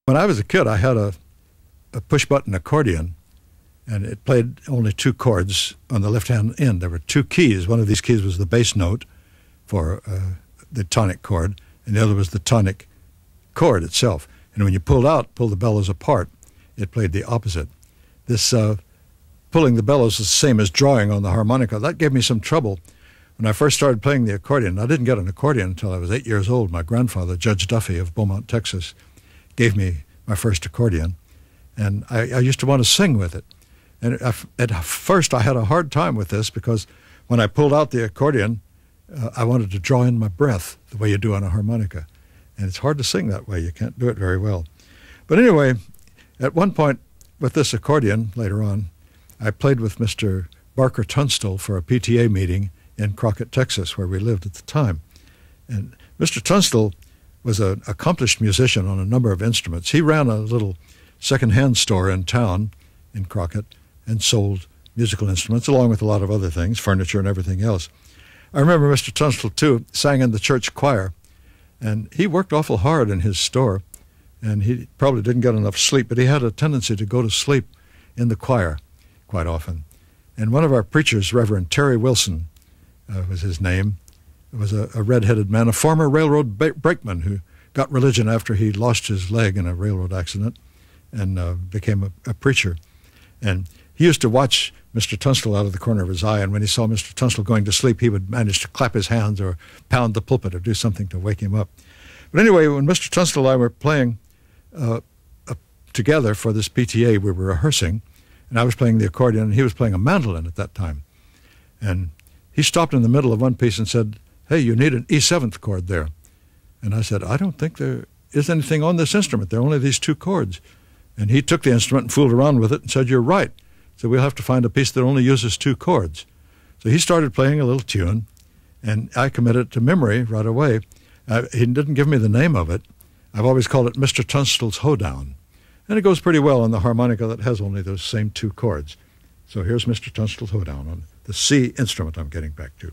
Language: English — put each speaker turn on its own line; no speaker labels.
When I was a kid, I had a push-button accordion, and it played only two chords on the left-hand end. There were two keys. One of these keys was the bass note for the tonic chord, and the other was the tonic chord itself. And when you pulled the bellows apart, it played the opposite. This pulling the bellows is the same as drawing on the harmonica. That gave me some trouble. When I first started playing the accordion, I didn't get an accordion until I was 8 years old. My grandfather, Judge Duffy of Beaumont, Texas, gave me my first accordion, and I used to want to sing with it. And at first I had a hard time with this because when I pulled out the accordion, I wanted to draw in my breath the way you do on a harmonica. And it's hard to sing that way. You can't do it very well. But anyway, at one point with this accordion later on, I played with Mr. Barker Tunstall for a PTA meeting in Crockett, Texas, where we lived at the time. And Mr. Tunstall was an accomplished musician on a number of instruments. He ran a little second-hand store in town in Crockett and sold musical instruments along with a lot of other things, furniture and everything else. I remember Mr. Tunstall, too, sang in the church choir, and he worked awful hard in his store, and he probably didn't get enough sleep, but he had a tendency to go to sleep in the choir quite often. And one of our preachers, Reverend Terry Wilson, was his name, was a red-headed man, a former railroad brakeman who got religion after he lost his leg in a railroad accident and became a preacher. And he used to watch Mr. Tunstall out of the corner of his eye, and when he saw Mr. Tunstall going to sleep, he would manage to clap his hands or pound the pulpit or do something to wake him up. But anyway, when Mr. Tunstall and I were playing together for this PTA, we were rehearsing, and I was playing the accordion, and he was playing a mandolin at that time. And he stopped in the middle of one piece and said, "Hey, you need an E7th chord there." And I said, "I don't think there is anything on this instrument. There are only these two chords." And he took the instrument and fooled around with it and said, "You're right. So we'll have to find a piece that only uses two chords." So he started playing a little tune, and I committed it to memory right away. He didn't give me the name of it. I've always called it Mr. Tunstall's Hoedown. And it goes pretty well on the harmonica that has only those same two chords. So here's Mr. Tunstall's Hoedown on the C instrument I'm getting back to.